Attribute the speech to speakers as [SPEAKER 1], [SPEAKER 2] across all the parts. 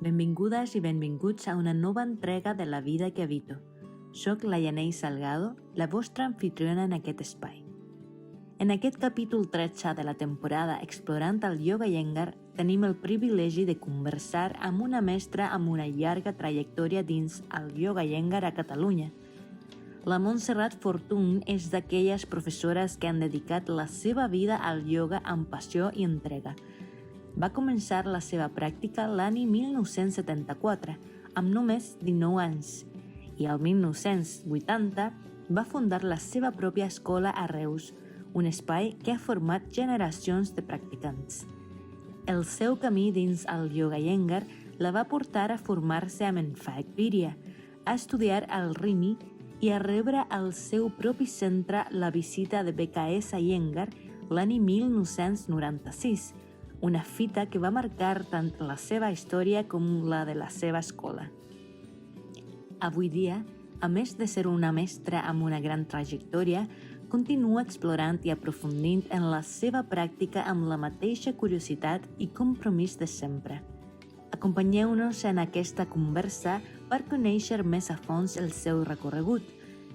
[SPEAKER 1] Benvingudes i benvinguts a una nova entrega de La vida que habito. Soc la Yanei Salgado, la vostra anfitriona en aquest espai. En aquest capítol 13 de la temporada Explorant el Yoga Iyengar tenim el privilegi de conversar amb una mestra amb una llarga trajectòria dins el Yoga Iyengar a Catalunya. La Montserrat Fortuny és d'aquelles professores que han dedicat la seva vida al yoga amb passió i entrega. Va començar la seva pràctica l'any 1974, amb només 19 anys, i el 1980 va fundar la seva pròpia escola a Reus, un espai que ha format generacions de practicants. El seu camí dins el Yoga Iyengar la va portar a formar-se amb en Faek Virya, a estudiar al RIMI i a rebre al seu propi centre la visita de BKS Iyengar l'any 1996, una fita que va marcar tant la seva història com la de la seva escola. Avui dia, a més de ser una mestra amb una gran trajectòria, continua explorant i aprofundint en la seva pràctica amb la mateixa curiositat i compromís de sempre. Acompanyeu-nos en aquesta conversa per conèixer més a fons el seu recorregut,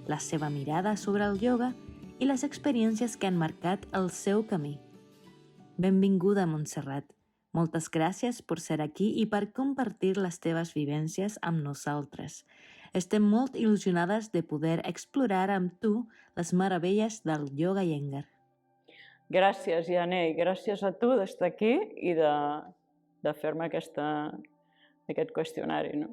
[SPEAKER 1] la seva mirada sobre el yoga i les experiències que han marcat el seu camí. Benvinguda, Montserrat. Moltes gràcies per ser aquí i per compartir les teves vivències amb nosaltres. Estem molt il·lusionades de poder explorar amb tu les meravelles del Yoga Iyengar.
[SPEAKER 2] Gràcies, Yanei. Gràcies a tu d'estar aquí i de fer-me aquest qüestionari. No?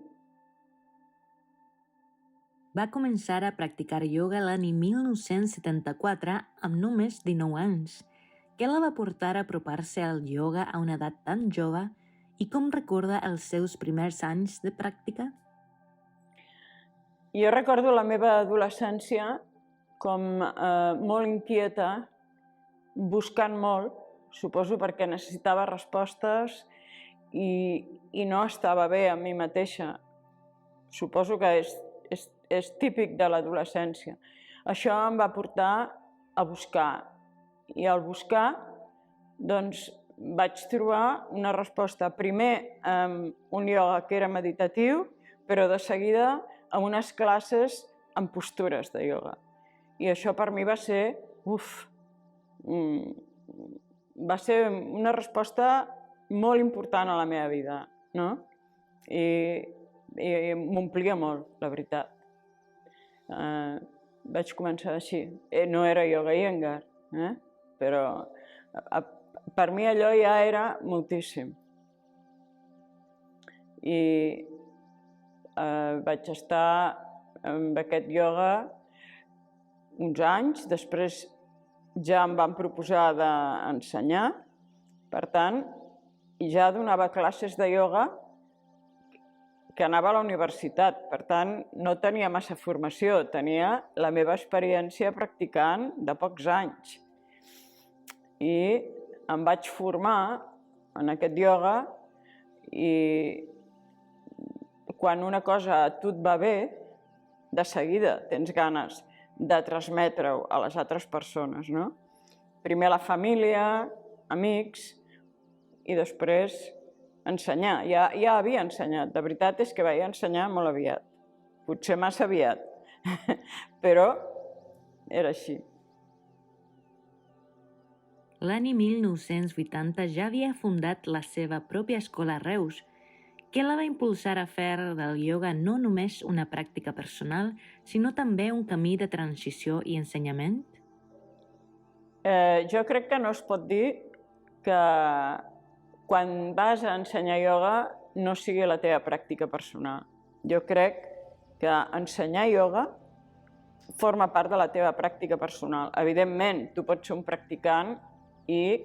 [SPEAKER 1] Va començar a practicar ioga l'any 1974 amb només 19 anys. Què la va portar a apropar-se al ioga a una edat tan jove i com recorda els seus primers anys de pràctica?
[SPEAKER 2] Jo recordo la meva adolescència com molt inquieta, buscant molt, suposo perquè necessitava respostes i no estava bé amb mi mateixa. Suposo que és típic de l'adolescència. Això em va portar a buscar. I al buscar, doncs, vaig trobar una resposta. Primer amb un ioga que era meditatiu, però de seguida amb unes classes amb postures de ioga. I això per mi va ser, va ser una resposta molt important a la meva vida, no? I m'omplia molt, la veritat. Vaig començar així. No era Yoga Iyengar, però per mi allò ja era moltíssim. I vaig estar amb aquest ioga uns anys, després ja em van proposar d'ensenyar, per tant, ja donava classes de ioga que anava a la universitat, per tant, no tenia massa formació, tenia la meva experiència practicant de pocs anys. I em vaig formar en aquest ioga i quan una cosa a tu et va bé, de seguida tens ganes de transmetre-ho a les altres persones, no? Primer la família, amics i després ensenyar. Ja havia ensenyat, de veritat és que vaig ensenyar molt aviat, potser massa aviat, però era així.
[SPEAKER 1] L'any 1980 ja havia fundat la seva pròpia escola a Reus. Què la va impulsar a fer del ioga no només una pràctica personal, sinó també un camí de transició i ensenyament?
[SPEAKER 2] Jo crec que no es pot dir que quan vas a ensenyar ioga no sigui la teva pràctica personal. Jo crec que ensenyar ioga forma part de la teva pràctica personal. Evidentment, tu pots ser un practicant i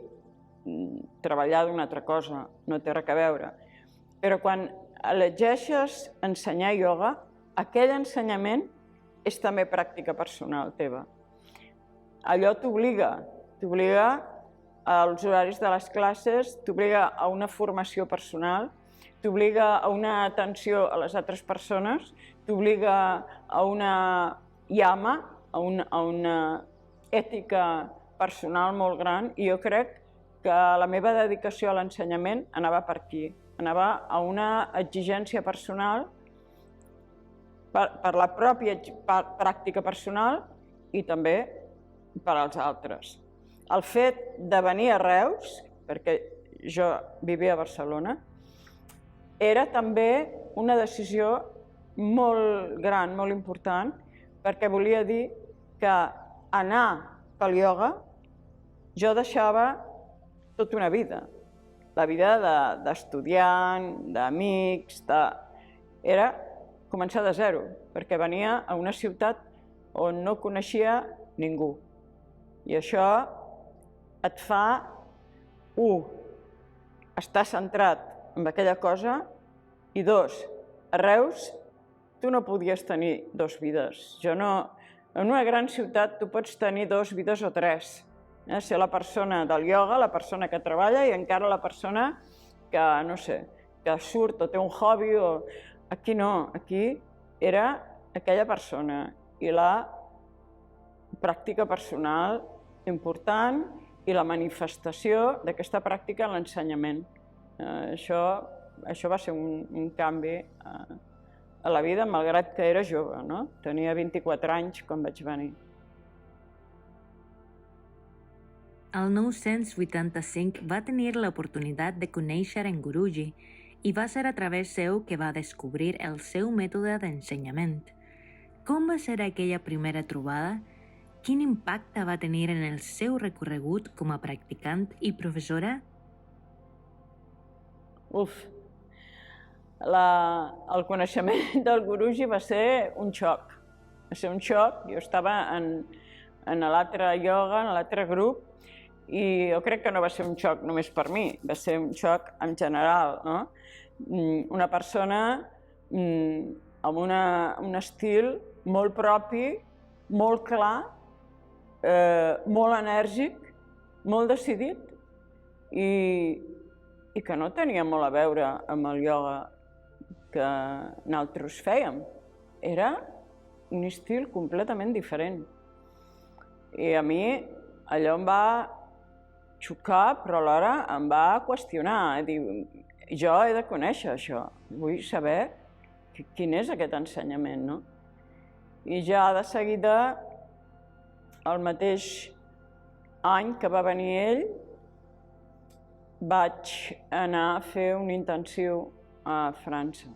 [SPEAKER 2] treballar d'una altra cosa, no té res a veure. Però quan elegeixes ensenyar ioga, aquell ensenyament és també pràctica personal teva. Allò t'obliga als horaris de les classes, t'obliga a una formació personal, t'obliga a una atenció a les altres persones, t'obliga a una yama, a una ètica personal molt gran, i jo crec que la meva dedicació a l'ensenyament anava per aquí, anava a una exigència personal per la pròpia pràctica personal i també per als altres. El fet de venir a Reus, perquè jo vivia a Barcelona, era també una decisió molt gran, molt important, perquè volia dir que anar pel ioga jo deixava tota una vida. La vida d'estudiant, d'amics, era començar de zero, perquè venia a una ciutat on no coneixia ningú. I això et fa, estar centrat en aquella cosa, i dos, a Reus tu no podies tenir dues vides. En una gran ciutat tu pots tenir dues vides o tres. Ser la persona del ioga, la persona que treballa i encara la persona que, no sé, que surt o té un hobby. Aquí no, aquí era aquella persona i la pràctica personal important i la manifestació d'aquesta pràctica en l'ensenyament. Això va ser un canvi a la vida, malgrat que era jove, no? Tenia 24 anys quan vaig venir.
[SPEAKER 1] El 985 va tenir l'oportunitat de conèixer en Guruji i va ser a través seu que va descobrir el seu mètode d'ensenyament. Com va ser aquella primera trobada? Quin impacte va tenir en el seu recorregut com a practicant i professora?
[SPEAKER 2] El coneixement del Guruji va ser un xoc. Va ser un xoc. Jo estava en l'altre ioga, en l'altre grup, i jo crec que no va ser un xoc només per mi, va ser un xoc en general, no? Una persona amb un estil molt propi, molt clar, molt enèrgic, molt decidit i que no tenia molt a veure amb el ioga que nosaltres fèiem. Era un estil completament diferent. I a mi allò em va xocar, però alhora em va qüestionar. Dir, jo he de conèixer això, vull saber quin és aquest ensenyament, no? I ja de seguida, el mateix any que va venir ell, vaig anar a fer un intensiu a França,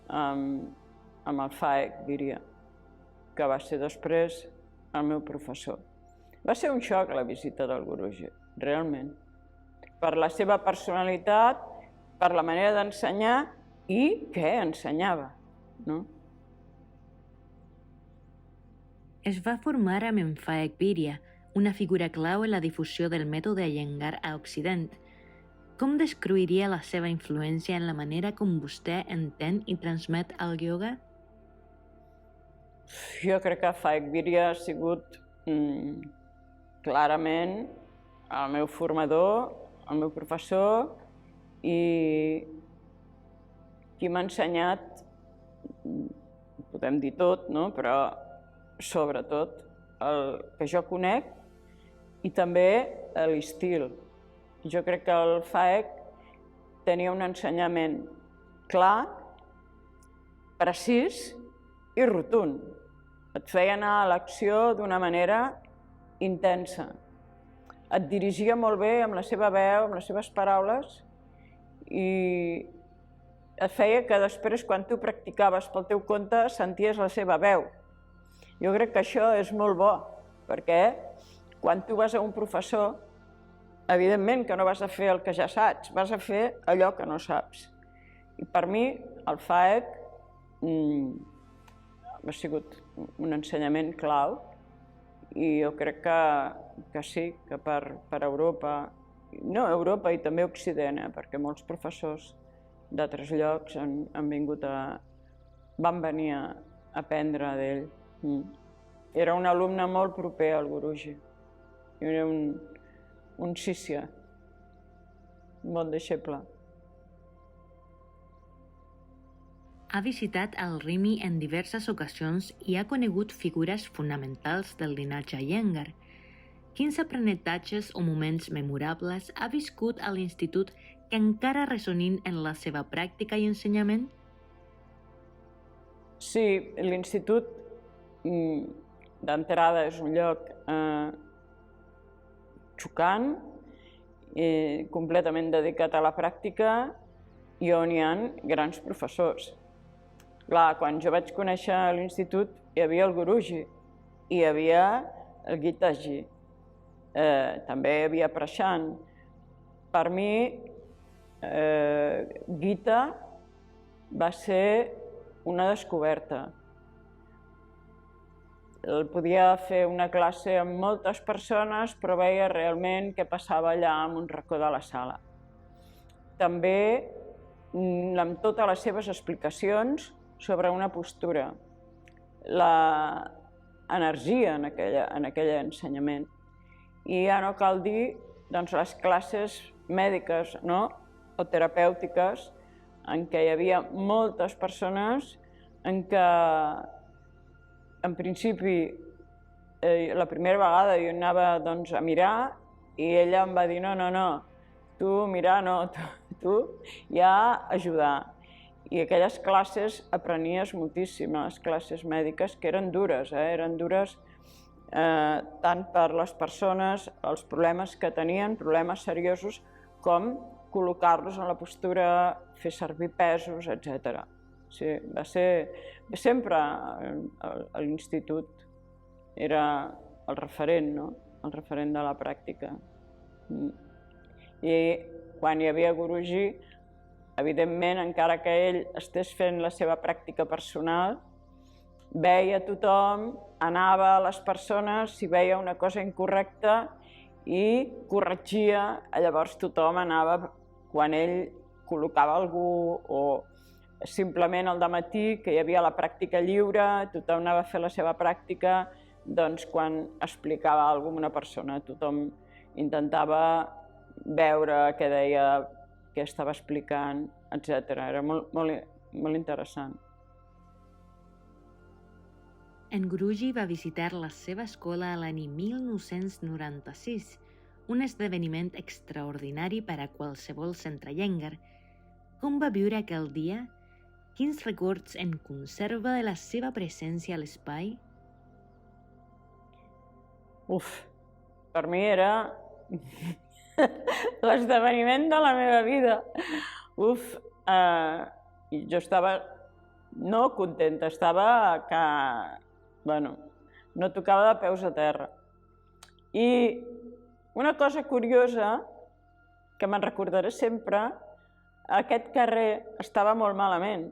[SPEAKER 2] amb el Faek, diria, que va ser després el meu professor. Va ser un xoc la visita del Guruji, realment, per la seva personalitat, per la manera d'ensenyar i què ensenyava, no?
[SPEAKER 1] Es va formar amb en Faek Birya, una figura clau en la difusió del mètode Iyengar a Occident. Com descriuria la seva influència en la manera com vostè entén i transmet el ioga?
[SPEAKER 2] Jo crec que Faek Birya ha sigut clarament el meu formador, el meu professor i qui m'ha ensenyat, podem dir tot, no? Però sobretot el que jo conec i també l'estil. Jo crec que el Faek tenia un ensenyament clar, precís i rotund. Et feia anar a l'acció d'una manera intensa. Et dirigia molt bé amb la seva veu, amb les seves paraules i et feia que després, quan tu practicaves pel teu compte, senties la seva veu. Jo crec que això és molt bo, perquè quan tu vas a un professor, evidentment que no vas a fer el que ja saps, vas a fer allò que no saps. I per mi, el Faek ha sigut un ensenyament clau i jo crec que sí, que per Europa, no Europa i també Occident, perquè molts professors d'altres llocs van venir a aprendre d'ell. Era un alumne molt proper al Guruji. Era un sisya, un bon deixeble.
[SPEAKER 1] Ha visitat el Rimi en diverses ocasions i ha conegut figures fonamentals del linatge Iyengar. quins aprenentatges o moments memorables ha viscut a l'institut que encara ressonin en la seva pràctica i ensenyament?
[SPEAKER 2] Sí, l'institut d'entrada és un lloc xocant, completament dedicat a la pràctica i on hi ha grans professors. Clar, quan jo vaig conèixer l'institut hi havia el Guruji, hi havia el Gitaji, també hi havia Prashant. Per mi, Gita va ser una descoberta. Podia fer una classe amb moltes persones, però veia realment què passava allà en un racó de la sala. També amb totes les seves explicacions sobre una postura, l'energia en aquell ensenyament. I ja no cal dir les classes mèdiques o terapèutiques en què hi havia moltes persones en què, en principi, la primera vegada jo anava a mirar i ella em va dir no, tu mirar no, tu ja ajudar. I aquelles classes aprenies moltíssim, les classes mèdiques, que eren dures, eren dures tant per les persones, els problemes que tenien, problemes seriosos, com col·locar-los en la postura, fer servir pesos, etc. Sí, va ser sempre l'institut era el referent, no? El referent de la pràctica. I quan hi havia Guruji, evidentment, encara que ell estés fent la seva pràctica personal, veia tothom, anava a les persones, si veia una cosa incorrecta i corregia, llavors tothom anava quan ell col·locava algú o simplement al dematí, que hi havia la pràctica lliure, tothom anava a fer la seva pràctica, doncs quan explicava alguna cosa a una persona, tothom intentava veure què deia, què estava explicant, etc. Era molt interessant.
[SPEAKER 1] En Guruji va visitar la seva escola a l'any 1996, un esdeveniment extraordinari per a qualsevol centrallenguer. Com va viure aquell dia? Quins records en conserva de la seva presència a l'espai?
[SPEAKER 2] Per mi era l'esdeveniment de la meva vida. Jo estava no contenta, estava que, no tocava de peus a terra. I una cosa curiosa, que me'n recordaré sempre, aquest carrer estava molt malament.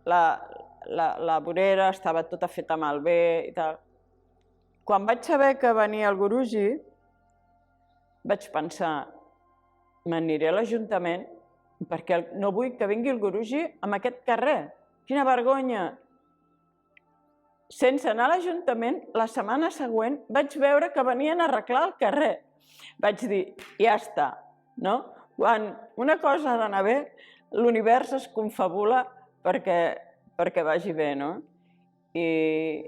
[SPEAKER 2] La vorera estava tota feta malbé i tal. Quan vaig saber que venia el Guruji, vaig pensar, m'aniré a l'Ajuntament perquè no vull que vingui el Guruji en aquest carrer. Quina vergonya! Sense anar a l'Ajuntament, la setmana següent vaig veure que venien a arreglar el carrer. Vaig dir, ja està, no? Quan una cosa ha d'anar bé, l'univers es confabula perquè vagi bé, no? I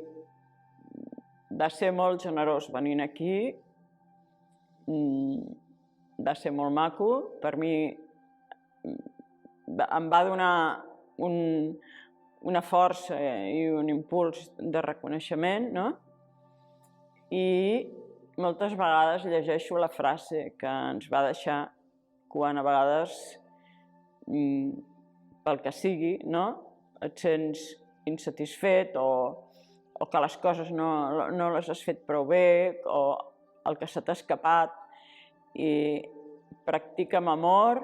[SPEAKER 2] va ser molt generós venint aquí, va ser molt maco, per mi em va donar una força i un impuls de reconeixement, no? I moltes vegades llegeixo la frase que ens va deixar quan a vegades, pel que sigui, no? Et sents insatisfet o que les coses no les has fet prou bé o el que se t'ha escapat. I practica amb amor,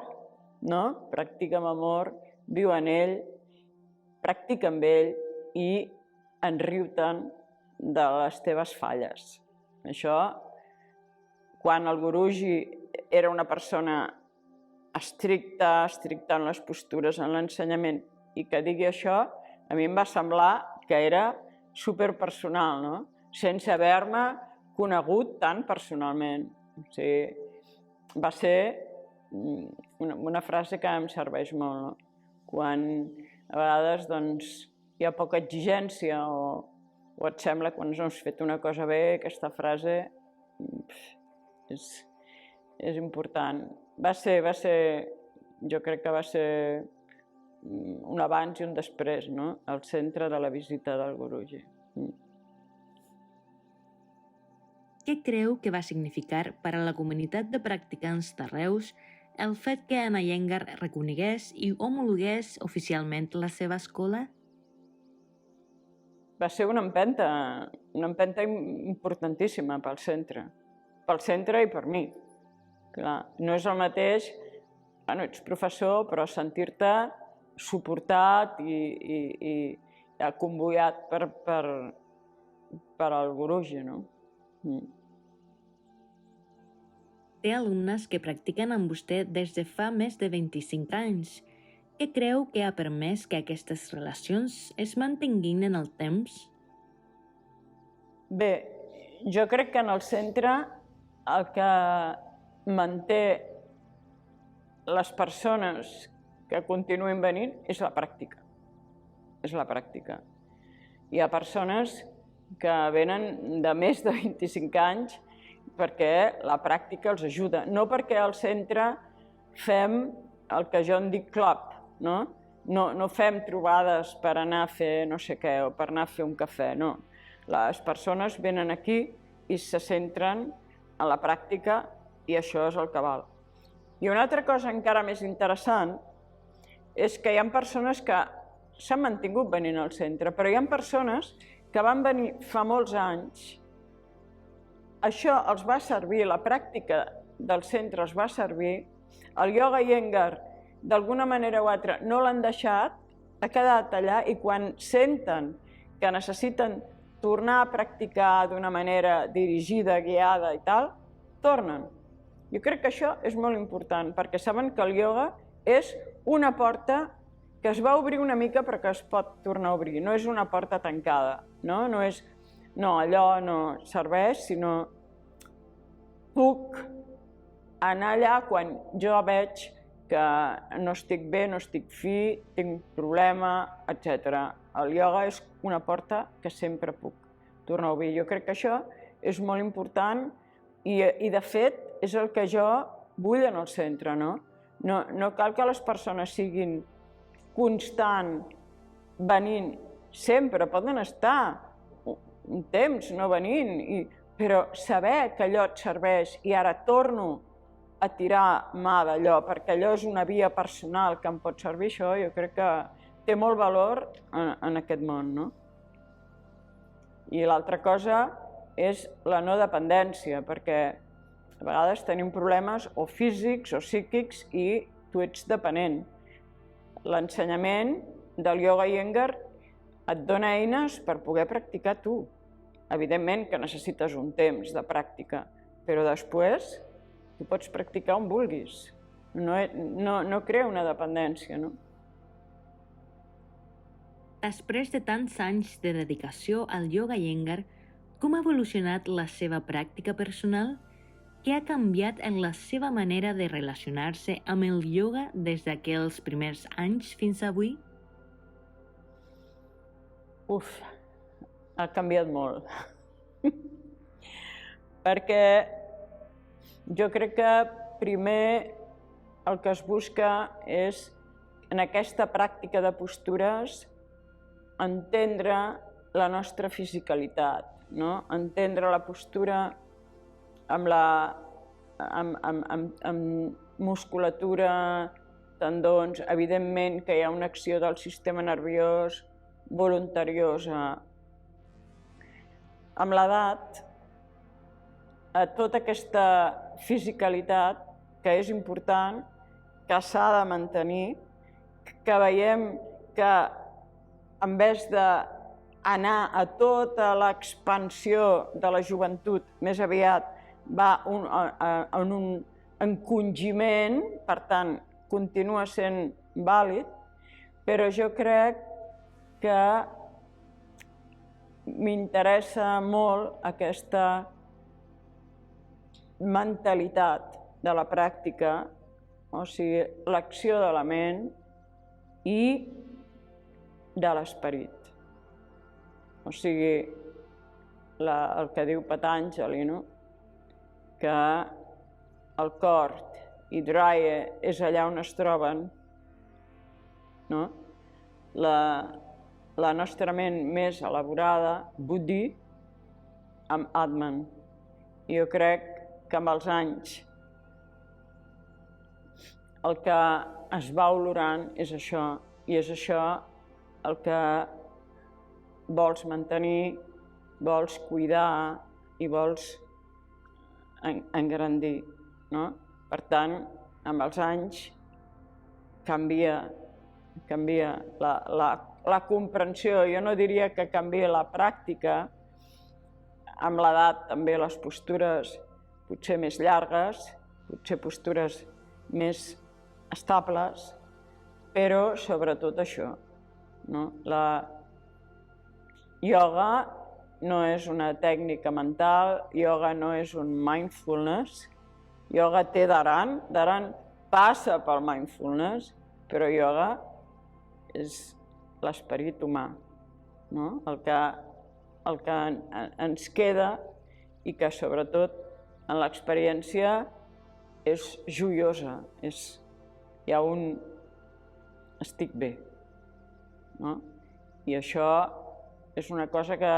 [SPEAKER 2] no? Practica amb amor, viu en ell, practica amb ell i enriu-te'n de les teves falles. Això, quan el Guruji era una persona estricta en les postures, en l'ensenyament, i que digui això, a mi em va semblar que era superpersonal, no? Sense haver-me conegut tan personalment. O sigui, va ser una frase que em serveix molt, no? Quan a vegades hi ha poca exigència o et sembla que quan no has fet una cosa bé, aquesta frase és important. Jo crec que va ser un abans i un després, no? Al centre de la visita del Guruji.
[SPEAKER 1] Què creu que va significar per a la comunitat de practicants de Reus el fet que Anna Iyengar reconegués i homologués oficialment la seva escola?
[SPEAKER 2] Va ser una empenta importantíssima pel centre i per mi. Clar, no és el mateix, ets professor, però sentir-te suportat i convoiat per al Guruji, no?
[SPEAKER 1] Té alumnes que practiquen amb vostè des de fa més de 25 anys. Què creu que ha permès que aquestes relacions es mantinguin en el temps?
[SPEAKER 2] Bé, jo crec que en el centre el que manté les persones que continuïn venint és la pràctica. És la pràctica. Hi ha persones que venen de més de 25 anys perquè la pràctica els ajuda. No perquè al centre fem el que jo en dic club, no? No fem trobades per anar a fer no sé què o per anar a fer un cafè, no. Les persones venen aquí i se centren en la pràctica i això és el que val. I una altra cosa encara més interessant és que hi ha persones que s'han mantingut venint al centre, però hi ha persones que van venir fa molts anys. Això els va servir, la pràctica del centre els va servir, el ioga Iyengar d'alguna manera o altra no l'han deixat, ha quedat allà i quan senten que necessiten tornar a practicar d'una manera dirigida, guiada i tal, tornen. Jo crec que això és molt important perquè saben que el ioga és una porta que es va obrir una mica però que es pot tornar a obrir, no és una porta tancada, no? Allò no serveix, sinó puc anar allà quan jo veig que no estic bé, no estic fi, tinc problema, etc. El ioga és una porta que sempre puc tornar a obrir. Jo crec que això és molt important i de fet és el que jo vull en el centre, no? No cal que les persones siguin constant venint sempre, poden estar un temps no venint, però saber que allò et serveix i ara torno a tirar mà d'allò perquè allò és una via personal que em pot servir, això jo crec que té molt valor en aquest món, no? I l'altra cosa és la no dependència, perquè a vegades tenim problemes o físics o psíquics i tu ets dependent. L'ensenyament del ioga Iyengar et dona eines per poder practicar tu. Evidentment que necessites un temps de pràctica, però després tu pots practicar on vulguis. No crea una dependència, no?
[SPEAKER 1] Després de tants anys de dedicació al ioga Iyengar, com ha evolucionat la seva pràctica personal? Què ha canviat en la seva manera de relacionar-se amb el ioga des d'aquells primers anys fins avui?
[SPEAKER 2] Ha canviat molt. Perquè jo crec que primer el que es busca és, en aquesta pràctica de postures, entendre la nostra fisicalitat, no? Entendre la postura amb musculatura, tendons, evidentment que hi ha una acció del sistema nerviós voluntariosa. Amb l'edat, tota aquesta fisicalitat que és important, que s'ha de mantenir, que veiem que en vez d'anar a tota l'expansió de la joventut, més aviat va en un encongiment, per tant, continua sent vàlid, però jo crec que m'interessa molt aquesta mentalitat de la pràctica, o sigui, l'acció de la ment i de l'esperit. O sigui, el que diu Patanjali, no? Que el cor i Draya és allà on es troben, no? La nostra ment més elaborada, Buddhi, amb Atman. Jo crec que amb els anys el que es va olorant és això, i és això el que vols mantenir, vols cuidar i vols engrandir, no? Per tant, amb els anys canvia la comprensió. Jo no diria que canvia la pràctica, amb l'edat també les postures potser més llargues, potser postures més estables, però sobretot això, no? La ioga no és una tècnica mental, ioga no és un mindfulness, ioga té dharan, dharan passa pel mindfulness, però ioga és l'esperit humà, no? El que ens queda i que sobretot en l'experiència és joiosa, hi ha un estic bé, no? I això és una cosa que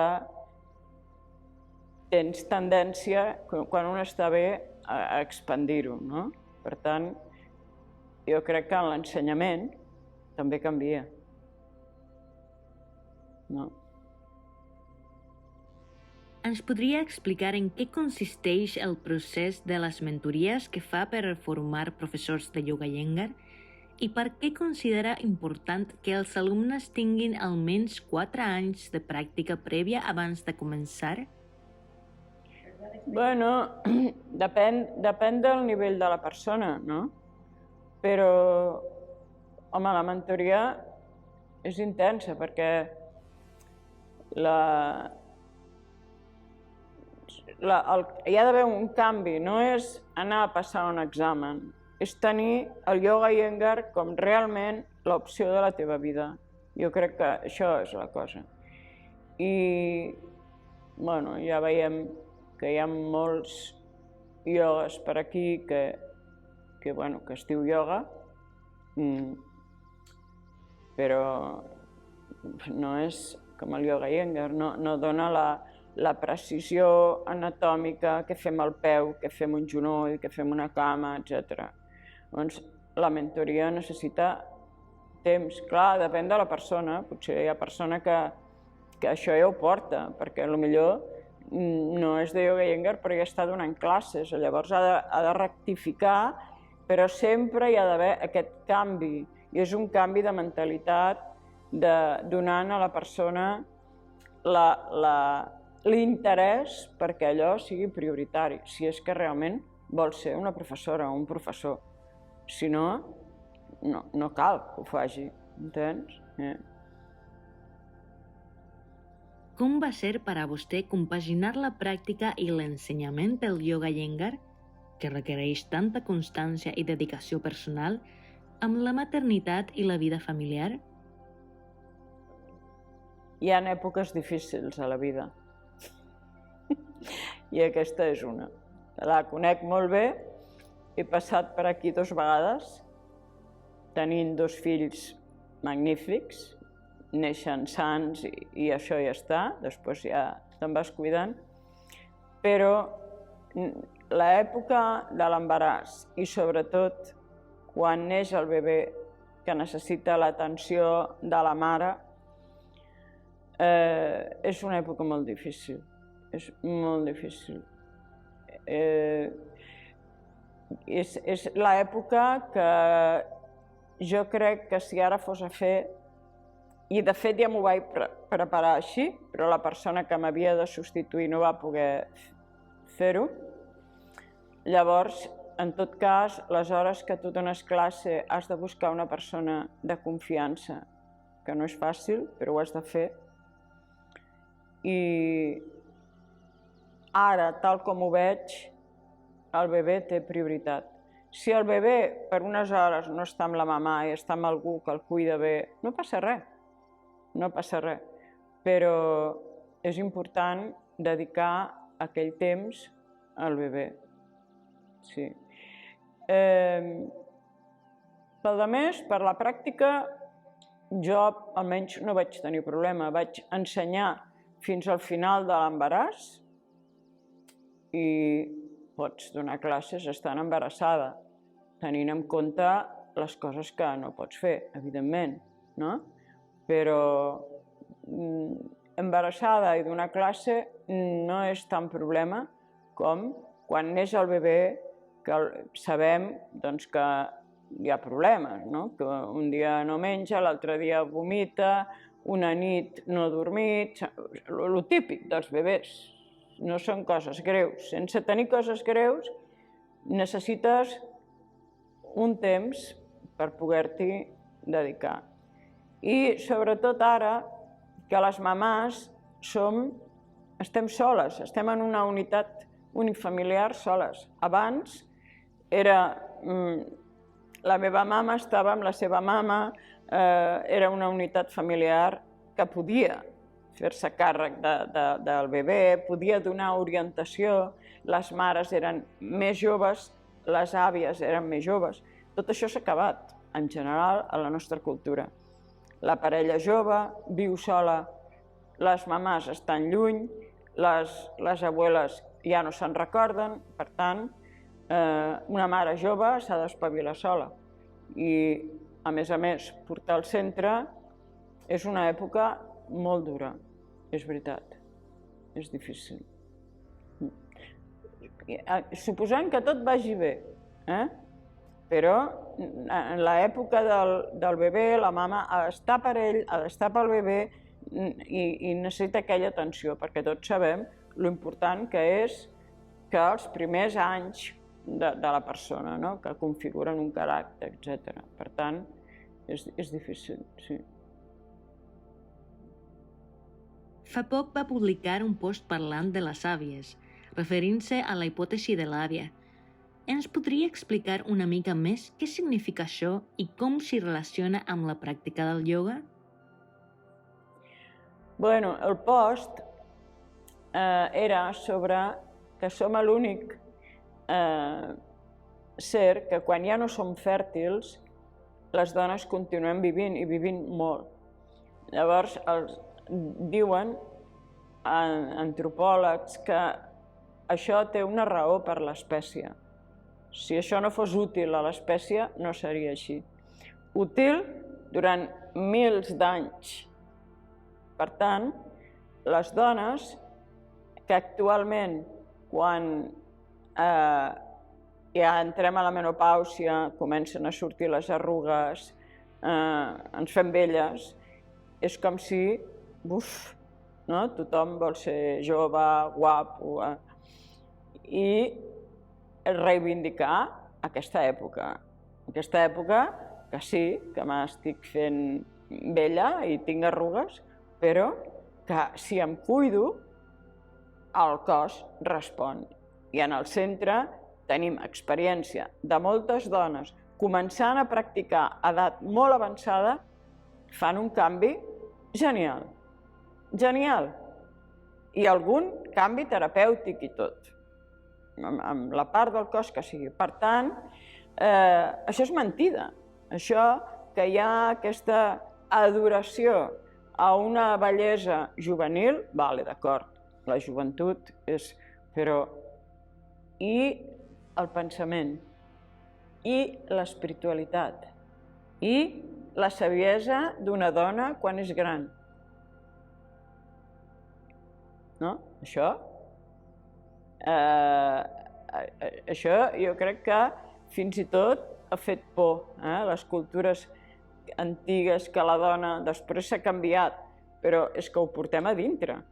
[SPEAKER 2] tens tendència, quan un està bé, a expandir-ho, no? Per tant, jo crec que en l'ensenyament també canvia, no?
[SPEAKER 1] Ens podria explicar en què consisteix el procés de les mentories que fa per formar professors de Yoga Iyengar i per què considera important que els alumnes tinguin almenys 4 anys de pràctica prèvia abans de començar?
[SPEAKER 2] Bueno, depèn del nivell de la persona, no? Però, home, la mentoria és intensa perquè hi ha d'haver un canvi, no és anar a passar un examen, és tenir el Yoga Iyengar com realment l'opció de la teva vida. Jo crec que això és la cosa. I, bueno, ja veiem que hi ha molts iogues per aquí que es diu ioga, però no és com el Yoga Iyengar, no dona la precisió anatòmica que fem al peu, que fem un genoll, que fem una cama, etc. Doncs la mentoria necessita temps. Clar, depèn de la persona. Potser hi ha persona que això ja ho porta, perquè potser no és de Yoga Iyengar, però ja està donant classes. Llavors ha de rectificar, però sempre hi ha d'haver aquest canvi. I és un canvi de mentalitat, donant a la persona l'interès perquè allò sigui prioritari, si és que realment vol ser una professora o un professor. Si no, no cal que ho faci, entens?
[SPEAKER 1] Com va ser per a vostè compaginar la pràctica i l'ensenyament del Yoga Iyengar, que requereix tanta constància i dedicació personal, amb la maternitat i la vida familiar?
[SPEAKER 2] Hi ha èpoques difícils a la vida. I aquesta és una. La conec molt bé, he passat per aquí 2 vegades, tenint 2 fills magnífics, neixen sants i això ja està, després ja te'n vas cuidant, però l'època de l'embaràs i sobretot quan neix el bebè que necessita l'atenció de la mare, és una època molt difícil. És molt difícil. És l'època que jo crec que si ara fos a fer, i de fet ja m'ho vaig preparar així, però la persona que m'havia de substituir no va poder fer-ho, llavors, en tot cas, les hores que tu dones classe has de buscar una persona de confiança, que no és fàcil, però ho has de fer. I ara, tal com ho veig, el bebè té prioritat. Si el bebè per unes hores no està amb la mamà i està amb algú que el cuida bé, no passa res, no passa res. Però és important dedicar aquell temps al bebè. Sí. Pel de més, per la pràctica, jo almenys no vaig tenir problema. Vaig ensenyar fins al final de l'embaràs i pots donar classes estant embarassada, tenint en compte les coses que no pots fer, evidentment, no? Però embarassada i donar classe no és tan problema com quan neix el bebè, que sabem que hi ha problemes, no? Que un dia no menja, l'altre dia vomita, una nit no ha dormit, el típic dels bebès. No són coses greus. Sense tenir coses greus necessites un temps per poder-t'hi dedicar. I sobretot ara que les mamàs estem soles, estem en una unitat unifamiliar soles. Abans la meva mama estava amb la seva mama, era una unitat familiar que podia fer-se càrrec del bebè, podia donar orientació, les mares eren més joves, les àvies eren més joves. Tot això s'ha acabat, en general, a la nostra cultura. La parella jove viu sola, les mamàs estan lluny, les abueles ja no se'n recorden, per tant, una mare jove s'ha d'espavilar sola. I, a més, portar al centre és una època molt dura, és veritat, és difícil. Suposant que tot vagi bé, però en l'època del bebè la mama ha d'estar per ell, ha d'estar pel bebè i necessita aquella atenció, perquè tots sabem l'important que és que els primers anys de la persona, que configuren un caràcter, etc. Per tant, és difícil, sí.
[SPEAKER 1] Fa poc va publicar un post parlant de les àvies, referint-se a la hipòtesi de l'àvia. Ens podria explicar una mica més què significa això i com s'hi relaciona amb la pràctica del ioga?
[SPEAKER 2] Bueno, el post era sobre que som l'únic ser que quan ja no som fèrtils, les dones continuem vivint i vivint molt. Llavors, diuen antropòlegs que això té una raó per l'espècie. Si això no fos útil a l'espècie, no seria així. Útil durant mils d'anys. Per tant, les dones que actualment, quan ja entrem a la menopàusia, comencen a sortir les arrugues, ens fem velles, és com si, tothom vol ser jove, guapo, i reivindicar aquesta època. Aquesta època que sí, que m'estic fent vella i tinc arrugues, però que si em cuido, el cos respon. I en el centre tenim experiència de moltes dones començant a practicar a edat molt avançada, fan un canvi genial. Genial! I algun canvi terapèutic i tot, amb la part del cos que sigui. Per tant, això és mentida. Això que hi ha aquesta adoració a una bellesa juvenil, vale, d'acord, la joventut és... però... I el pensament, i l'espiritualitat, i la saviesa d'una dona quan és gran. No? Això jo crec que fins i tot ha fet por. Les cultures antigues que la dona després s'ha canviat, però és que ho portem a dintre.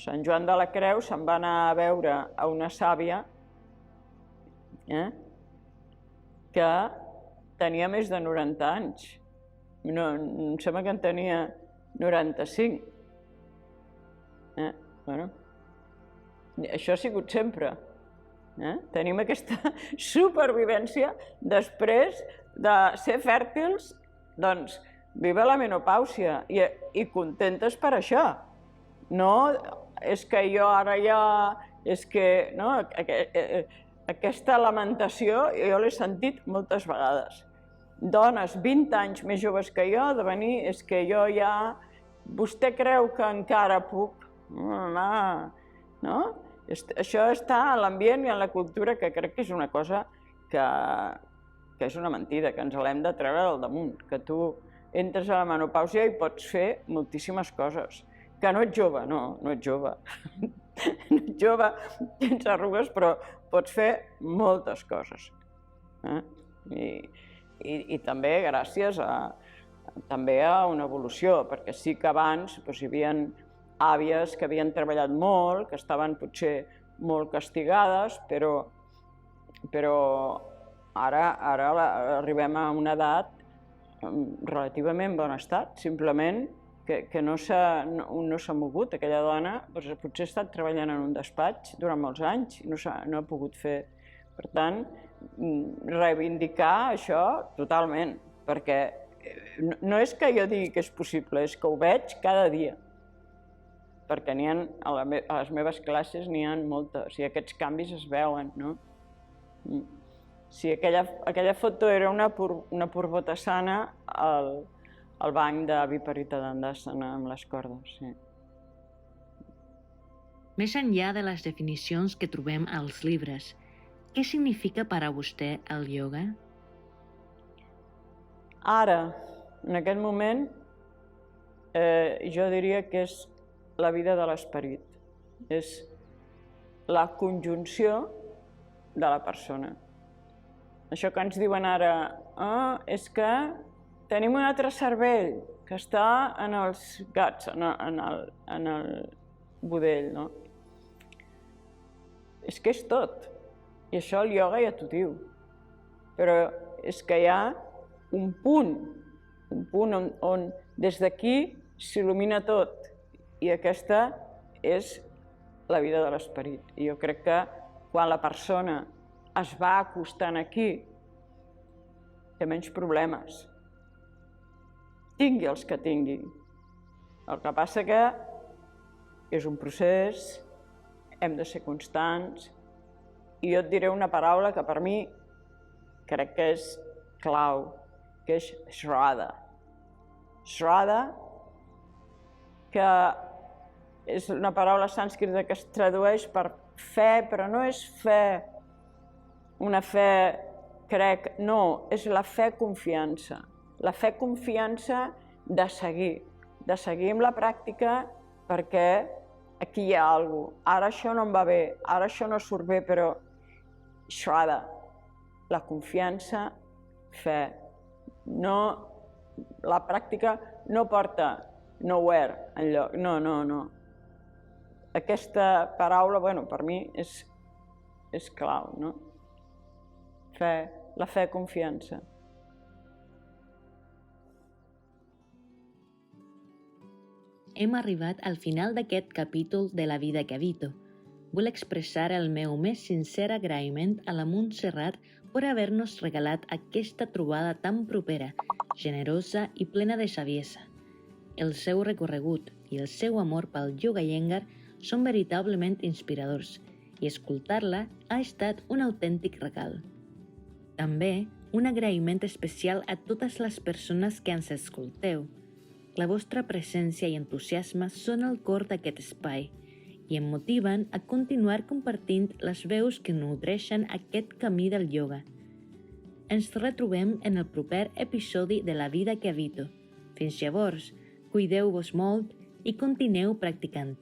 [SPEAKER 2] Sant Joan de la Creu se'n va anar a veure a una sàvia que tenia més de 90 anys. Em sembla que en tenia 95. Això ha sigut sempre. Tenim aquesta supervivència després de ser fèrtils, doncs vive la menopàusia i contentes per això. No és que jo ara ja És que, no, aquesta lamentació jo l'he sentit moltes vegades. Dones 20 anys més joves que jo de venir, és que jo ja... Vostè creu que encara puc? No? Això està a l'ambient i en la cultura, que crec que és una cosa que és una mentida, que ens l'hem de treure del damunt, que tu entres a la menopàusia i pots fer moltíssimes coses. Que no ets jove, no ets jove. No ets jove, tens arrugues, però pots fer moltes coses. I també gràcies també a una evolució, perquè sí que abans hi havia àvies que havien treballat molt, que estaven potser molt castigades, però ara arribem a una edat relativament bon estat, simplement que no s'ha mogut. Aquella dona potser ha estat treballant en un despatx durant molts anys i no ha pogut fer. Per tant, reivindicar això totalment, perquè no és que jo digui que és possible, és que ho veig cada dia. Perquè a les meves classes n'hi ha moltes i aquests canvis es veuen, no? Sí, aquella foto era una purbota sana al banc de Viparitadandasana amb les cordes, sí.
[SPEAKER 1] Més enllà de les definicions que trobem als llibres, què significa per a vostè el ioga?
[SPEAKER 2] Ara, en aquest moment, jo diria que és la vida de l'esperit. És la conjunció de la persona. Això que ens diuen ara, és que tenim un altre cervell que està en els gats, en el budell, no? És que és tot. I això el ioga ja t'ho diu. Però és que hi ha un punt on des d'aquí s'il·lumina tot. I aquesta és la vida de l'esperit. I jo crec que quan la persona es va acostant aquí, té menys problemes. Tingui els que tingui. El que passa que és un procés, hem de ser constants, i jo et diré una paraula que per mi crec que és clau, que és Shraddha. Shraddha, que és una paraula sànscrita que es tradueix per fe, però no és fe, una fe crec, no, és la fe confiança. La fe confiança de seguir amb la pràctica perquè aquí hi ha alguna cosa. Ara això no em va bé, ara això no surt bé, però Shraddha, la confiança, fe. No, la pràctica no porta nowhere, enlloc, no. Aquesta paraula, per mi és clau, no? Fe, la fe, confiança.
[SPEAKER 1] Hem arribat al final d'aquest capítol de La vida que habito. Vull expressar el meu més sincer agraïment a la Montserrat per haver-nos regalat aquesta trobada tan propera, generosa i plena de saviesa. El seu recorregut i el seu amor pel yoga iyengar són veritablement inspiradors i escoltar-la ha estat un autèntic regal. També un agraïment especial a totes les persones que ens escolteu. La vostra presència i entusiasme són el cor d'aquest espai i em motiven a continuar compartint les veus que nodreixen aquest camí del ioga. Ens retrobem en el proper episodi de La vida que habito. Fins llavors, cuideu-vos molt i continueu practicant.